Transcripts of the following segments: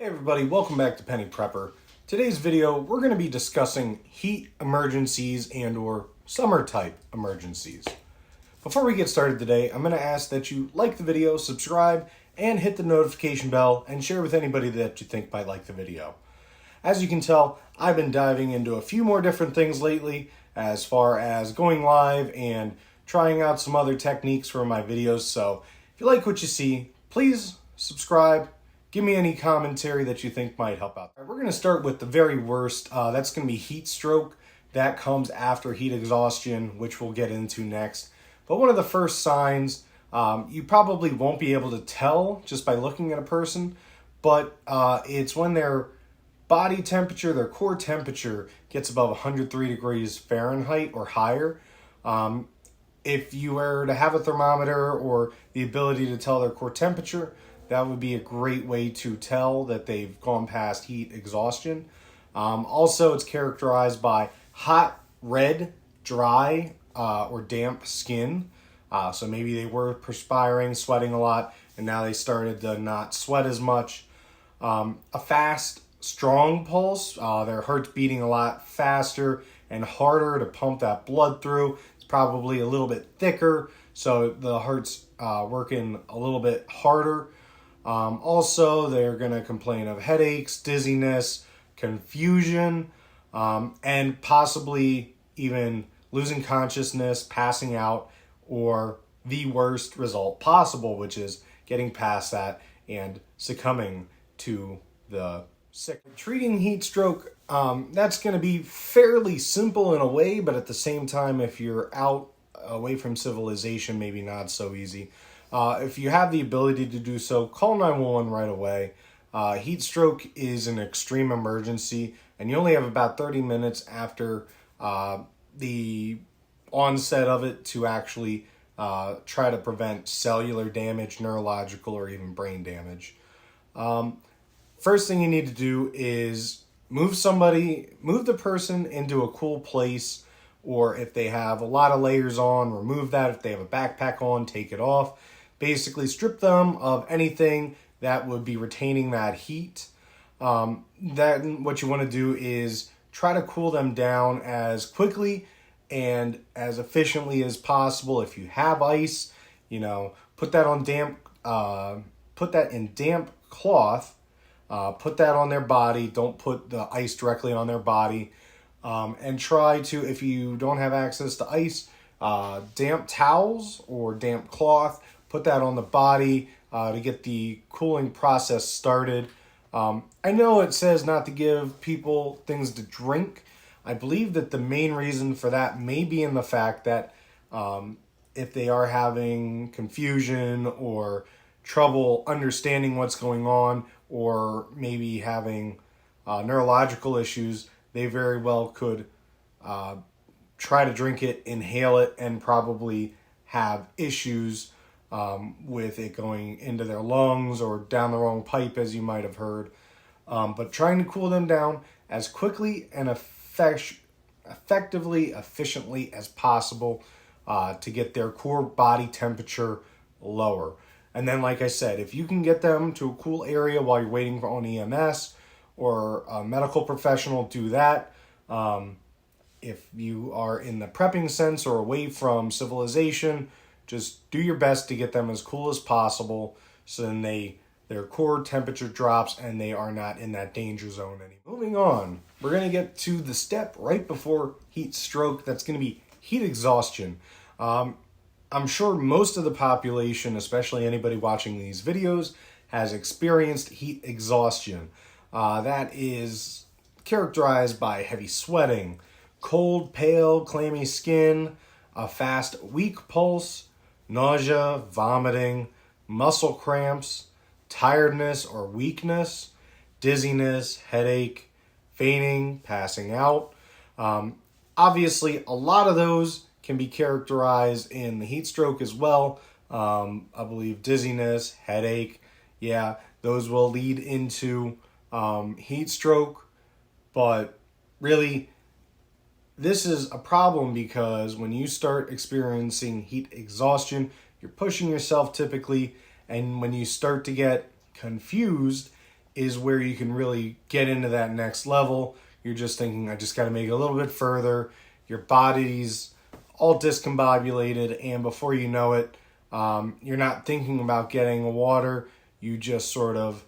Hey everybody, welcome back to Penny Prepper. Today's video, we're going to be discussing heat emergencies and or summer type emergencies. Before we get started today, I'm going to ask that you like the video, subscribe, and hit the notification bell and share with anybody that you think might like the video. As you can tell, I've been diving into a few more different things lately as far as going live and trying out some other techniques for my videos. So if you like what you see, please subscribe. Give me any commentary that you think might help out. We're going to start with the very worst. That's going to be heat stroke. That comes after heat exhaustion, which we'll get into next. But one of the first signs, you probably won't be able to tell just by looking at a person, but it's when their body temperature, their core temperature gets above 103 degrees Fahrenheit or higher. If you were to have a thermometer or the ability to tell their core temperature, that would be a great way to tell that they've gone past heat exhaustion. Also, it's characterized by hot, red, dry, or damp skin. So maybe they were perspiring, sweating a lot, and now they started to not sweat as much. A fast, strong pulse. Their heart's beating a lot faster and harder to pump that blood through. It's probably a little bit thicker, so the heart's working a little bit harder. Also, they're going to complain of headaches, dizziness, confusion, and possibly even losing consciousness, passing out, or the worst result possible, which is getting past that and succumbing to the sick. Treating heat stroke, that's going to be fairly simple in a way, but at the same time, if you're out away from civilization, maybe not so easy. If you have the ability to do so, call 911 right away. Heat stroke is an extreme emergency, and you only have about 30 minutes after the onset of it to actually try to prevent cellular damage, neurological, or even brain damage. First thing you need to do is move the person into a cool place, or if they have a lot of layers on, remove that. If they have a backpack on, take it off. Basically, strip them of anything that would be retaining that heat. Then what you want to do is try to cool them down as quickly and as efficiently as possible. If you have ice, put that in damp cloth. Put that on their body. Don't put the ice directly on their body. And try to, if you don't have access to ice, damp towels or damp cloth. Put that on the body to get the cooling process started. I know it says not to give people things to drink. I believe that the main reason for that may be in the fact that if they are having confusion or trouble understanding what's going on, or maybe having neurological issues, they very well could try to drink it, inhale it, and probably have issues with it going into their lungs or down the wrong pipe, as you might have heard. But trying to cool them down as quickly and effectively, efficiently as possible to get their core body temperature lower. And then, like I said, if you can get them to a cool area while you're waiting on EMS or a medical professional, do that. If you are in the prepping sense or away from civilization, just do your best to get them as cool as possible so then their core temperature drops and they are not in that danger zone anymore. Moving on, we're going to get to the step right before heat stroke. That's going to be heat exhaustion. I'm sure most of the population, especially anybody watching these videos, has experienced heat exhaustion. That is characterized by heavy sweating, cold, pale, clammy skin, a fast, weak pulse, nausea, vomiting, muscle cramps, tiredness or weakness, dizziness, headache, fainting, passing out. Obviously, a lot of those can be characterized in the heat stroke as well. I believe dizziness, headache, those will lead into heat stroke. But really, this is a problem because when you start experiencing heat exhaustion, you're pushing yourself typically, and when you start to get confused, is where you can really get into that next level. You're just thinking, I just got to make it a little bit further. Your body's all discombobulated, and before you know it, you're not thinking about getting water. You just sort of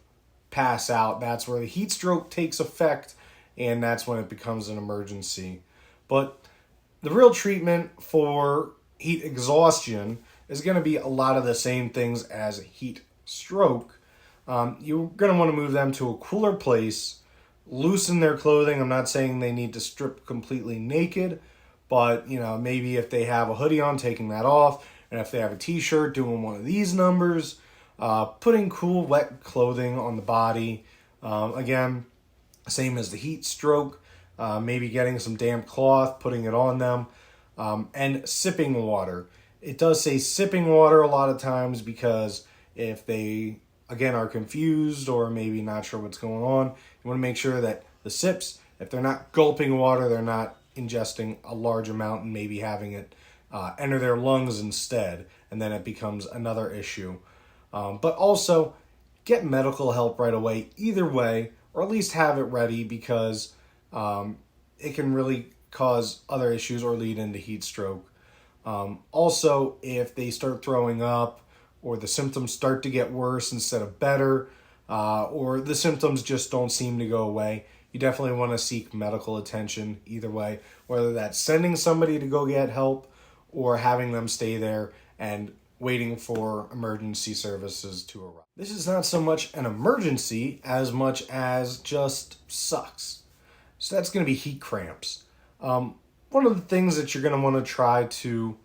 pass out. That's where the heat stroke takes effect, and that's when it becomes an emergency. But the real treatment for heat exhaustion is going to be a lot of the same things as heat stroke. You're going to want to move them to a cooler place, loosen their clothing. I'm not saying they need to strip completely naked, but maybe if they have a hoodie on, taking that off, and if they have a t-shirt, doing one of these numbers, putting cool wet clothing on the body. Again, same as the heat stroke, maybe getting some damp cloth, putting it on them, and sipping water. It does say sipping water a lot of times because if they, again, are confused or maybe not sure what's going on, you want to make sure that the sips, if they're not gulping water, they're not ingesting a large amount and maybe having it enter their lungs instead, and then it becomes another issue. But also, get medical help right away, either way, or at least have it ready because it can really cause other issues or lead into heat stroke. Also, if they start throwing up or the symptoms start to get worse instead of better, or the symptoms just don't seem to go away, you definitely want to seek medical attention either way, whether that's sending somebody to go get help or having them stay there and waiting for emergency services to arrive. This is not so much an emergency as much as just sucks. So that's going to be heat cramps. One of the things that you're going to want to try to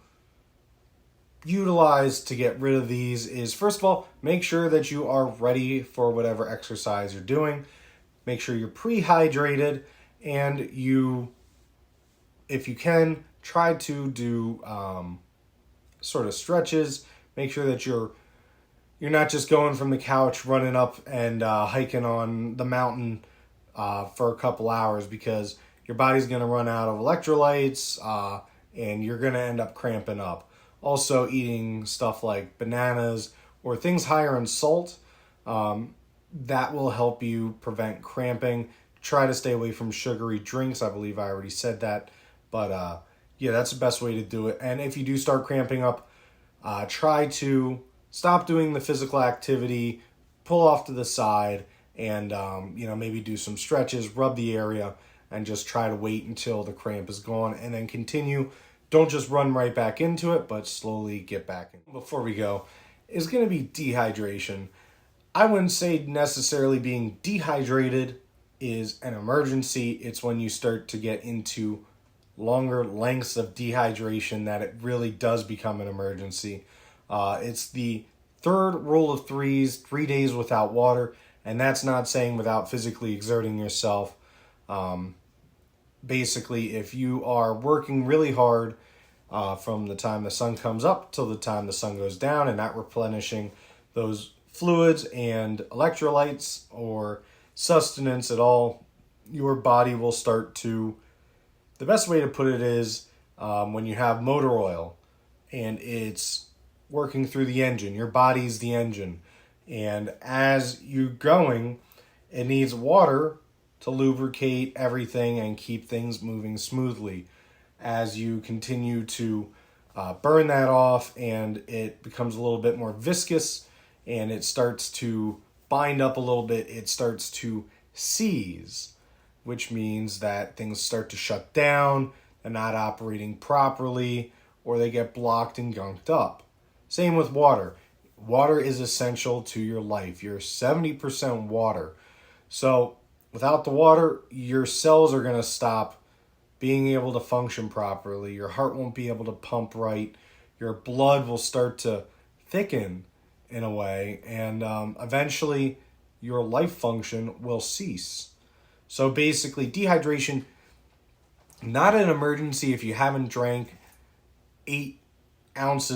utilize to get rid of these is, first of all, make sure that you are ready for whatever exercise you're doing. Make sure you're pre-hydrated, and you, if you can, try to do sort of stretches. Make sure that you're not just going from the couch, running up and hiking on the mountain for a couple hours, because your body's going to run out of electrolytes and you're going to end up cramping up. Also, eating stuff like bananas or things higher in salt, that will help you prevent cramping. Try to stay away from sugary drinks. I believe I already said that. But yeah, that's the best way to do it. And if you do start cramping up, try to stop doing the physical activity, pull off to the side, and maybe do some stretches, rub the area, and just try to wait until the cramp is gone, and then continue. Don't just run right back into it, but slowly get back in. Before we go, is going to be dehydration. I wouldn't say necessarily being dehydrated is an emergency. It's when you start to get into longer lengths of dehydration that it really does become an emergency. It's the third rule of threes, 3 days without water, and that's not saying without physically exerting yourself. Basically, if you are working really hard from the time the sun comes up till the time the sun goes down and not replenishing those fluids and electrolytes or sustenance at all, your body will start to, the best way to put it is when you have motor oil and it's working through the engine, your body's the engine. And as you're going, it needs water to lubricate everything and keep things moving smoothly. As you continue to burn that off and it becomes a little bit more viscous and it starts to bind up a little bit, it starts to seize, which means that things start to shut down, they're not operating properly, or they get blocked and gunked up. Same with water. Water is essential to your life. You're 70% water. So without the water, your cells are going to stop being able to function properly. Your heart won't be able to pump right. Your blood will start to thicken in a way, and eventually your life function will cease. So basically, dehydration, not an emergency if you haven't drank 8 ounce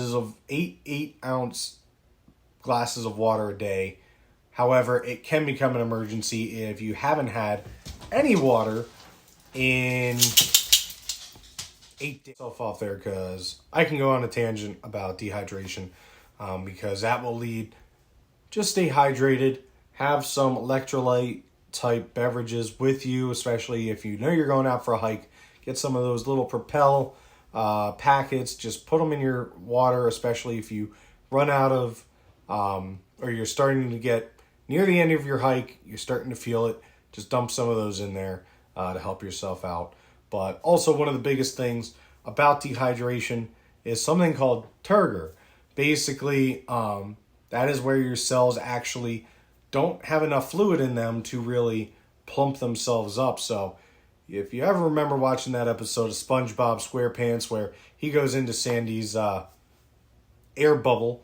glasses of water a day. However, it can become an emergency if you haven't had any water in 8 days. Off there, because I can go on a tangent about dehydration, because that will lead. Just stay hydrated, have some electrolyte type beverages with you, especially if you know you're going out for a hike. Get some of those little Propel packets. Just put them in your water, especially if you run out of, or you're starting to get near the end of your hike, you're starting to feel it. Just dump some of those in there to help yourself out. But also one of the biggest things about dehydration is something called turgor. Basically, that is where your cells actually don't have enough fluid in them to really plump themselves up. So if you ever remember watching that episode of SpongeBob SquarePants where he goes into Sandy's air bubble,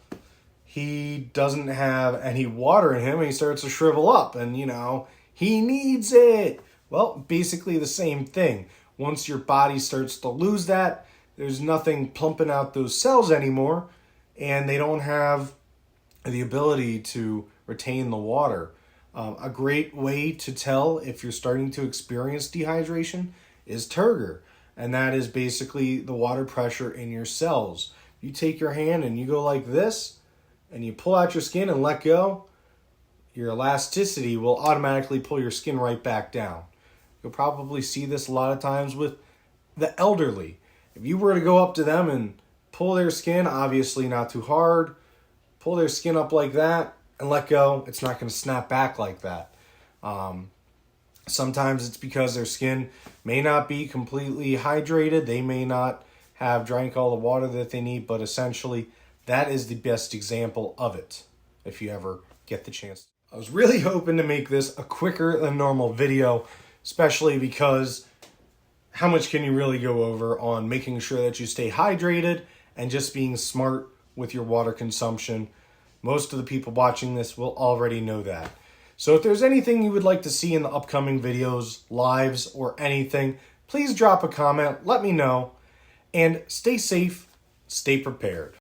he doesn't have any water in him and he starts to shrivel up and, he needs it. Well, basically the same thing. Once your body starts to lose that, there's nothing pumping out those cells anymore and they don't have the ability to retain the water. A great way to tell if you're starting to experience dehydration is turgor, and that is basically the water pressure in your cells. You take your hand and you go like this, and you pull out your skin and let go, your elasticity will automatically pull your skin right back down. You'll probably see this a lot of times with the elderly. If you were to go up to them and pull their skin, obviously not too hard, pull their skin up like that and let go, it's not going to snap back like that. Sometimes it's because their skin may not be completely hydrated. They may not have drank all the water that they need, but essentially that is the best example of it if you ever get the chance. I was really hoping to make this a quicker than normal video, especially because how much can you really go over on making sure that you stay hydrated and just being smart with your water consumption. Most of the people watching this will already know that. So if there's anything you would like to see in the upcoming videos, lives, or anything, please drop a comment, let me know, and stay safe, stay prepared.